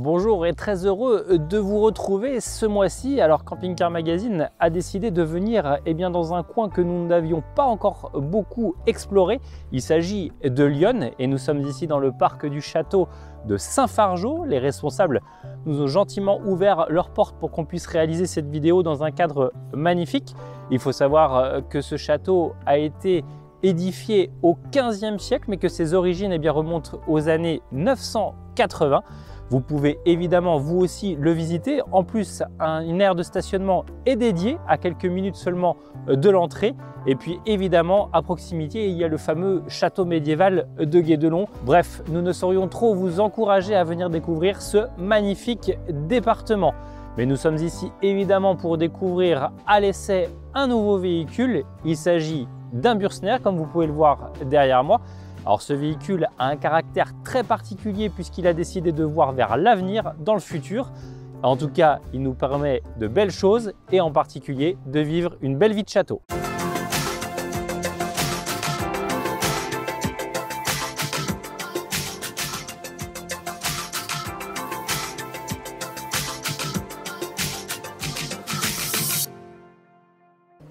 Bonjour et très heureux de vous retrouver ce mois-ci. Alors Camping Car Magazine a décidé de venir dans un coin que nous n'avions pas encore beaucoup exploré. Il s'agit de Lyon et nous sommes ici dans le parc du château de Saint-Fargeau. Les responsables nous ont gentiment ouvert leurs portes pour qu'on puisse réaliser cette vidéo dans un cadre magnifique. Il faut savoir que ce château a été édifié au XVe siècle mais que ses origines remontent aux années 980. Vous pouvez évidemment vous aussi le visiter. En plus, une aire de stationnement est dédiée à quelques minutes seulement de l'entrée. Et puis évidemment, à proximité, il y a le fameux château médiéval de Guédelon. Bref, nous ne saurions trop vous encourager à venir découvrir ce magnifique département. Mais nous sommes ici évidemment pour découvrir à l'essai un nouveau véhicule. Il s'agit d'un Bürsner, comme vous pouvez le voir derrière moi. Alors ce véhicule a un caractère très particulier puisqu'il a décidé de voir vers l'avenir, dans le futur. En tout cas, il nous permet de belles choses et en particulier de vivre une belle vie de château.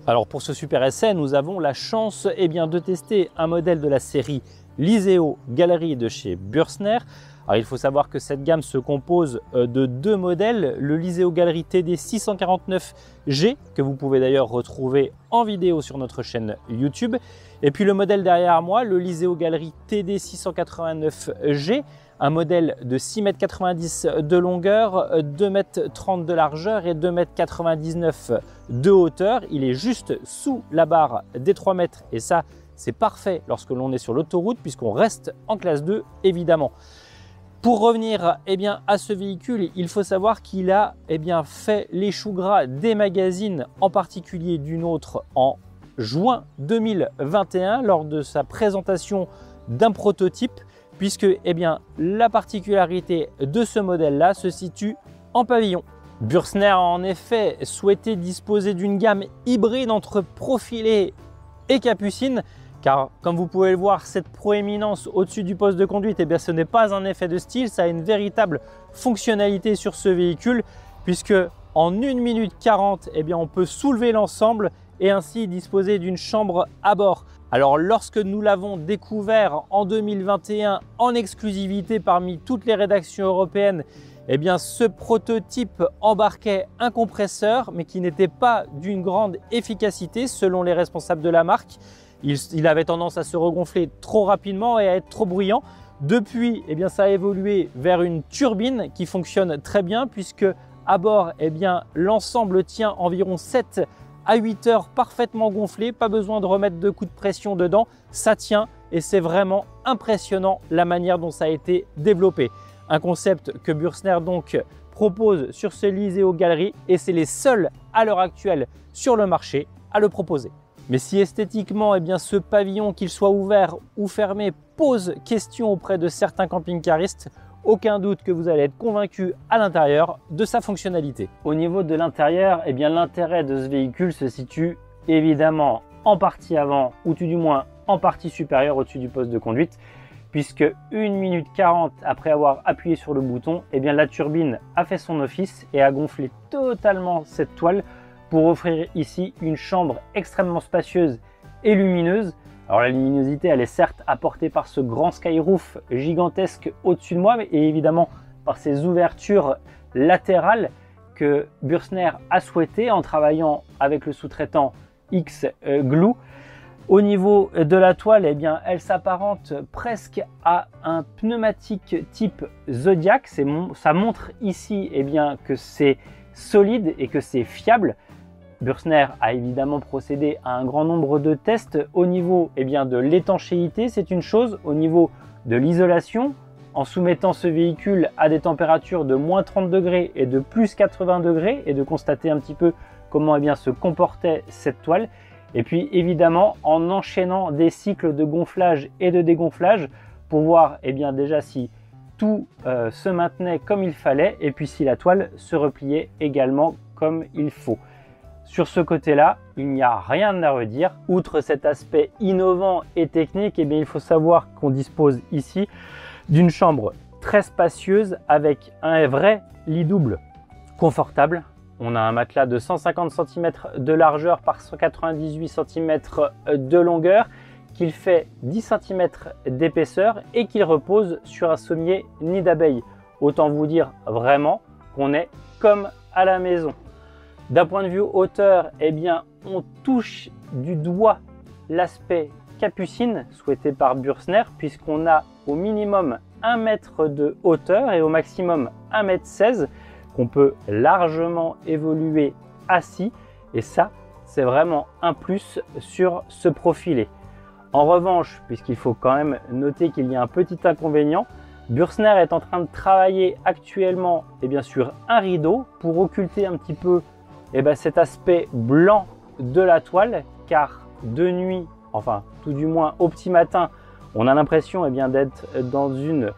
Alors pour ce super essai, nous avons la chance de tester un modèle de la série Liseo Gallery de chez Bürsner. Alors il faut savoir que cette gamme se compose de deux modèles, le Liseo Gallery TD 649G, que vous pouvez d'ailleurs retrouver en vidéo sur notre chaîne YouTube, et puis le modèle derrière moi, le Liseo Gallery TD 689G, un modèle de 6,90 m de longueur, 2,30 m de largeur et 2,99 m de hauteur. Il est juste sous la barre des 3 mètres et ça, c'est parfait lorsque l'on est sur l'autoroute puisqu'on reste en classe 2 évidemment. Pour revenir à ce véhicule, il faut savoir qu'il a fait les choux gras des magazines, en particulier du nôtre en juin 2021 lors de sa présentation d'un prototype, puisque la particularité de ce modèle-là se situe en pavillon. Bürsner a en effet souhaité disposer d'une gamme hybride entre profilé et capucine, car comme vous pouvez le voir, cette proéminence au-dessus du poste de conduite, ce n'est pas un effet de style, ça a une véritable fonctionnalité sur ce véhicule, puisque en 1 minute 40, on peut soulever l'ensemble et ainsi disposer d'une chambre à bord. Alors lorsque nous l'avons découvert en 2021 en exclusivité parmi toutes les rédactions européennes, ce prototype embarquait un compresseur mais qui n'était pas d'une grande efficacité selon les responsables de la marque. Il avait tendance à se regonfler trop rapidement et à être trop bruyant. Depuis, ça a évolué vers une turbine qui fonctionne très bien puisque à bord, l'ensemble tient environ 7 à 8 heures parfaitement gonflé, pas besoin de remettre de coups de pression dedans, ça tient et c'est vraiment impressionnant la manière dont ça a été développé. Un concept que Bürsner donc propose sur ce Liseo Gallery et c'est les seuls à l'heure actuelle sur le marché à le proposer. Mais si esthétiquement, ce pavillon, qu'il soit ouvert ou fermé, pose question auprès de certains camping-caristes, aucun doute que vous allez être convaincu à l'intérieur de sa fonctionnalité. Au niveau de l'intérieur, l'intérêt de ce véhicule se situe évidemment en partie avant, ou tout du moins en partie supérieure au-dessus du poste de conduite, puisque 1 minute 40 après avoir appuyé sur le bouton, la turbine a fait son office et a gonflé totalement cette toile pour offrir ici une chambre extrêmement spacieuse et lumineuse. Alors la luminosité, elle est certes apportée par ce grand skyroof gigantesque au-dessus de moi, mais évidemment par ces ouvertures latérales que Bürsner a souhaité en travaillant avec le sous-traitant X-Glue. Au niveau de la toile, elle s'apparente presque à un pneumatique type Zodiac. Ça montre ici que c'est solide et que c'est fiable. Bürsner a évidemment procédé à un grand nombre de tests au niveau de l'étanchéité, c'est une chose, au niveau de l'isolation, en soumettant ce véhicule à des températures de moins 30 degrés et de plus 80 degrés et de constater un petit peu comment se comportait cette toile. Et puis évidemment en enchaînant des cycles de gonflage et de dégonflage pour voir déjà si tout se maintenait comme il fallait et puis si la toile se repliait également comme il faut. Sur ce côté-là, il n'y a rien à redire. Outre cet aspect innovant et technique, il faut savoir qu'on dispose ici d'une chambre très spacieuse avec un vrai lit double confortable. On a un matelas de 150 cm de largeur par 198 cm de longueur, qu'il fait 10 cm d'épaisseur et qu'il repose sur un sommier nid d'abeille. Autant vous dire vraiment qu'on est comme à la maison. D'un point de vue hauteur, eh bien, on touche du doigt l'aspect capucine souhaité par Bürstner, puisqu'on a au minimum 1 mètre de hauteur et au maximum 1,16 m qu'on peut largement évoluer assis, et ça c'est vraiment un plus sur ce profilé. En revanche, puisqu'il faut quand même noter qu'il y a un petit inconvénient, Bürstner est en train de travailler actuellement sur un rideau pour occulter un petit peu cet aspect blanc de la toile, car de nuit, enfin tout du moins au petit matin, on a l'impression d'être dans une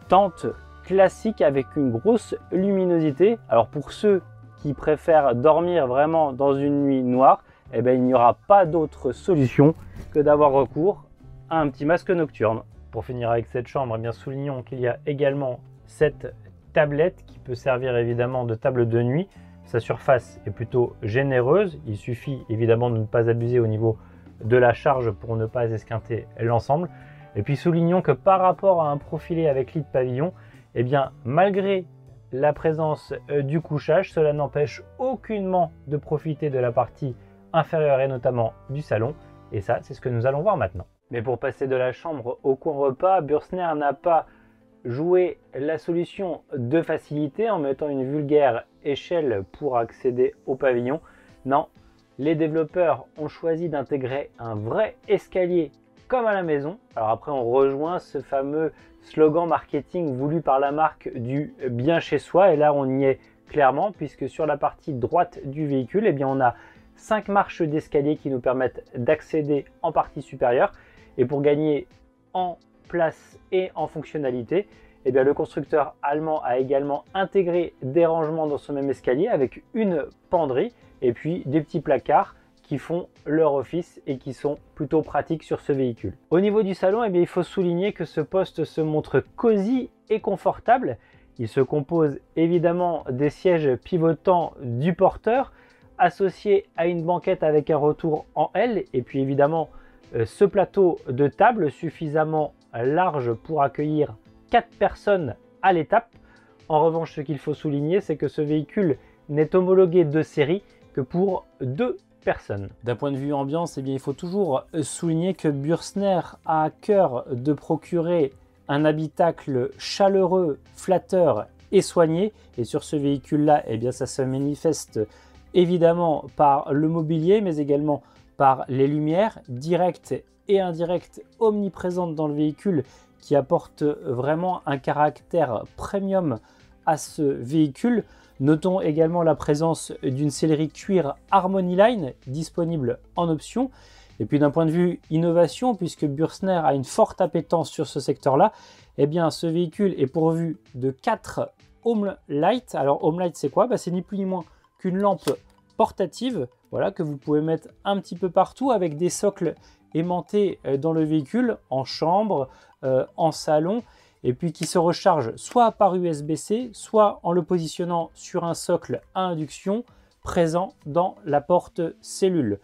tente classique avec une grosse luminosité. Alors pour ceux qui préfèrent dormir vraiment dans une nuit noire, il n'y aura pas d'autre solution que d'avoir recours à un petit masque nocturne. Pour finir avec cette chambre, soulignons qu'il y a également cette tablette qui peut servir évidemment de table de nuit. Sa surface est plutôt généreuse, il suffit évidemment de ne pas abuser au niveau de la charge pour ne pas esquinter l'ensemble. Et puis soulignons que par rapport à un profilé avec lit de pavillon, malgré la présence du couchage, cela n'empêche aucunement de profiter de la partie inférieure et notamment du salon. Et ça, c'est ce que nous allons voir maintenant. Mais pour passer de la chambre au coin repas, Bürstner n'a pas joué la solution de facilité en mettant une vulgaire échelle pour accéder au pavillon. Non, les développeurs ont choisi d'intégrer un vrai escalier comme à la maison. Alors après, on rejoint ce fameux slogan marketing voulu par la marque du bien chez soi, et là on y est clairement, puisque sur la partie droite du véhicule, on a 5 marches d'escalier qui nous permettent d'accéder en partie supérieure. Et pour gagner en place et en fonctionnalité, le constructeur allemand a également intégré des rangements dans ce même escalier avec une penderie et puis des petits placards qui font leur office et qui sont plutôt pratiques sur ce véhicule. Au niveau du salon, il faut souligner que ce poste se montre cosy et confortable. Il se compose évidemment des sièges pivotants du porteur, associé à une banquette avec un retour en L, et puis évidemment ce plateau de table suffisamment large pour accueillir 4 personnes à l'étape. En revanche, ce qu'il faut souligner, c'est que ce véhicule n'est homologué de série que pour 2 personnes. D'un point de vue ambiance, il faut toujours souligner que Bürstner a à cœur de procurer un habitacle chaleureux, flatteur et soigné. Et sur ce véhicule-là, ça se manifeste évidemment par le mobilier, mais également par les lumières directes et indirectes omniprésentes dans le véhicule, qui apportent vraiment un caractère premium à ce véhicule. Notons également la présence d'une sellerie cuir Harmony Line disponible en option. Et puis d'un point de vue innovation, puisque Bürstner a une forte appétence sur ce secteur-là, ce véhicule est pourvu de 4 Home Light. Alors Home Light, c'est quoi? C'est ni plus ni moins qu'une lampe portative, voilà, que vous pouvez mettre un petit peu partout, avec des socles aimantés dans le véhicule, en chambre, en salon, et puis qui se recharge soit par USB-C, soit en le positionnant sur un socle à induction présent dans la porte cellule.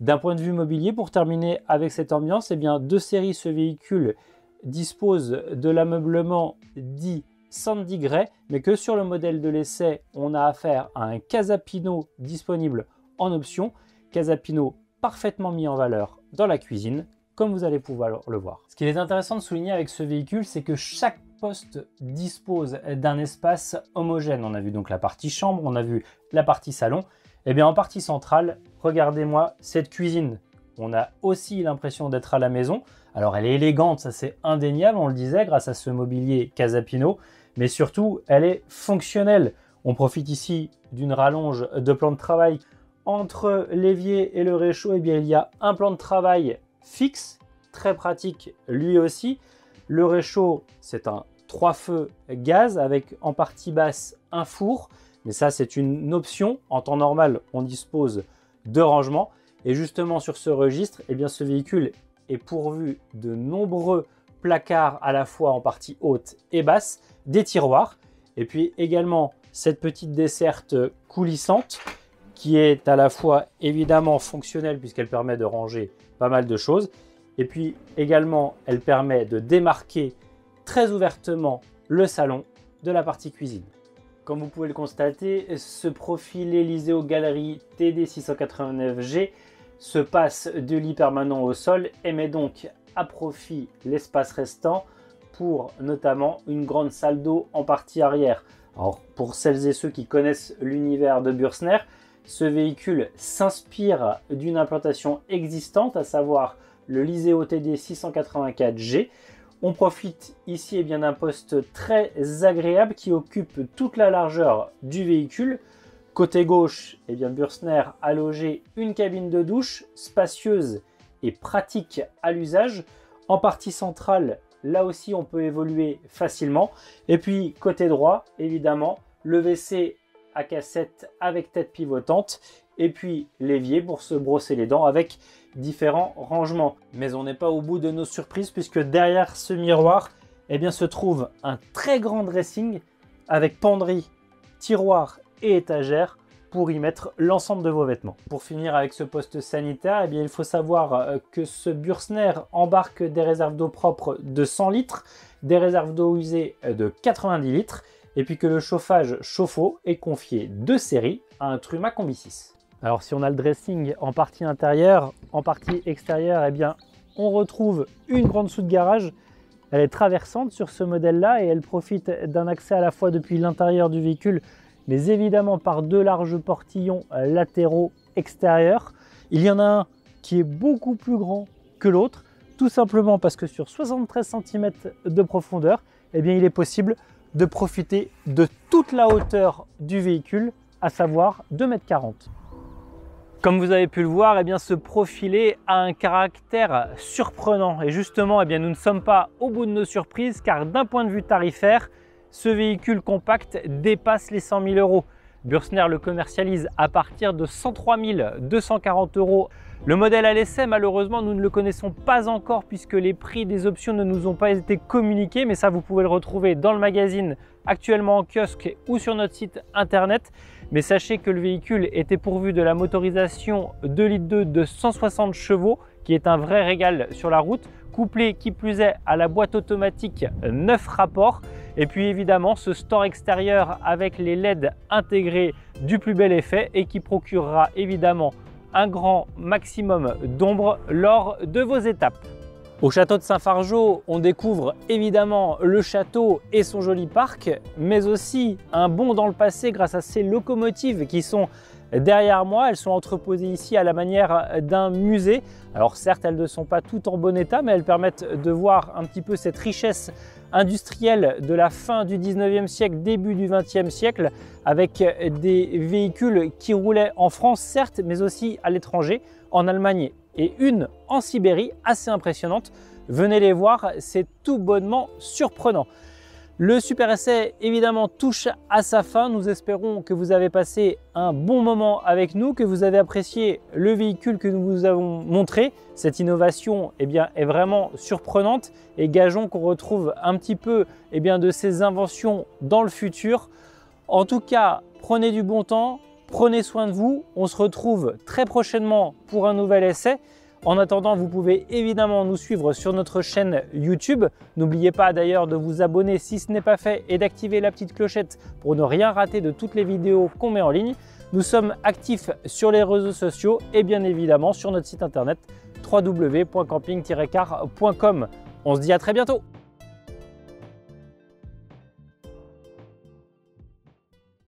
D'un point de vue mobilier, pour terminer avec cette ambiance, de série, ce véhicule dispose de l'ameublement dit Sandy Gray, mais que sur le modèle de l'essai, on a affaire à un Casapino disponible en option, Casapino parfaitement mis en valeur dans la cuisine, comme vous allez pouvoir le voir. Ce qu'il est intéressant de souligner avec ce véhicule, c'est que chaque poste dispose d'un espace homogène. On a vu donc la partie chambre, on a vu la partie salon. En partie centrale, regardez-moi cette cuisine. On a aussi l'impression d'être à la maison. Alors elle est élégante, ça c'est indéniable, on le disait, grâce à ce mobilier Casapino, mais surtout elle est fonctionnelle. On profite ici d'une rallonge de plan de travail. Entre l'évier et le réchaud, il y a un plan de travail fixe, très pratique lui aussi. Le réchaud, c'est un 3 feux gaz avec en partie basse un four, mais ça c'est une option. En temps normal, on dispose de rangements. Et justement sur ce registre, ce véhicule est pourvu de nombreux placard à la fois en partie haute et basse, des tiroirs, et puis également cette petite desserte coulissante qui est à la fois évidemment fonctionnelle puisqu'elle permet de ranger pas mal de choses, et puis également elle permet de démarquer très ouvertement le salon de la partie cuisine. Comme vous pouvez le constater, ce profilé Liseo Gallery TD689G se passe de lit permanent au sol et met donc à profit l'espace restant pour notamment une grande salle d'eau en partie arrière. Alors pour celles et ceux qui connaissent l'univers de Bürstner, ce véhicule s'inspire d'une implantation existante, à savoir le Liseo TD684G. On profite ici d'un poste très agréable qui occupe toute la largeur du véhicule. Côté gauche, Bürstner a logé une cabine de douche spacieuse et pratique à l'usage. En partie centrale, là aussi on peut évoluer facilement. Et puis côté droit, évidemment, le WC à cassette avec tête pivotante et puis l'évier pour se brosser les dents avec différents rangements. Mais on n'est pas au bout de nos surprises puisque derrière ce miroir se trouve un très grand dressing avec penderie, tiroir et étagère pour y mettre l'ensemble de vos vêtements. Pour finir avec ce poste sanitaire, il faut savoir que ce Bürstner embarque des réserves d'eau propre de 100 litres, des réserves d'eau usée de 90 litres et puis que le chauffage chauffe-eau est confié de série à un Truma Combi 6. Alors si on a le dressing en partie intérieure, en partie extérieure, on retrouve une grande soute garage. Elle est traversante sur ce modèle-là et elle profite d'un accès à la fois depuis l'intérieur du véhicule, mais évidemment par deux larges portillons latéraux extérieurs. Il y en a un qui est beaucoup plus grand que l'autre, tout simplement parce que sur 73 cm de profondeur, il est possible de profiter de toute la hauteur du véhicule, à savoir 2,40 m. Comme vous avez pu le voir, ce profilé a un caractère surprenant. Et justement, nous ne sommes pas au bout de nos surprises car d'un point de vue tarifaire, ce véhicule compact dépasse les 100 000 €. Bürstner le commercialise à partir de 103 240 €. Le modèle à l'essai, malheureusement, nous ne le connaissons pas encore puisque les prix des options ne nous ont pas été communiqués, mais ça, vous pouvez le retrouver dans le magazine, actuellement en kiosque ou sur notre site internet. Mais sachez que le véhicule était pourvu de la motorisation 2,2 litres de 160 chevaux, qui est un vrai régal sur la route, couplé qui plus est à la boîte automatique 9 rapports. Et puis évidemment ce store extérieur avec les LED intégrés du plus bel effet et qui procurera évidemment un grand maximum d'ombre lors de vos étapes. Au château de Saint-Fargeau, on découvre évidemment le château et son joli parc, mais aussi un bond dans le passé grâce à ces locomotives qui sont derrière moi. Elles sont entreposées ici à la manière d'un musée. Alors certes, elles ne sont pas toutes en bon état, mais elles permettent de voir un petit peu cette richesse industrielle de la fin du 19e siècle, début du 20e siècle, avec des véhicules qui roulaient en France, certes, mais aussi à l'étranger, en Allemagne et une en Sibérie, assez impressionnante. Venez les voir, c'est tout bonnement surprenant. Le super essai évidemment touche à sa fin. Nous espérons que vous avez passé un bon moment avec nous, que vous avez apprécié le véhicule que nous vous avons montré. Cette innovation est vraiment surprenante et gageons qu'on retrouve un petit peu de ces inventions dans le futur. En tout cas, prenez du bon temps, prenez soin de vous. On se retrouve très prochainement pour un nouvel essai. En attendant, vous pouvez évidemment nous suivre sur notre chaîne YouTube. N'oubliez pas d'ailleurs de vous abonner si ce n'est pas fait et d'activer la petite clochette pour ne rien rater de toutes les vidéos qu'on met en ligne. Nous sommes actifs sur les réseaux sociaux et bien évidemment sur notre site internet www.camping-car.com. On se dit à très bientôt.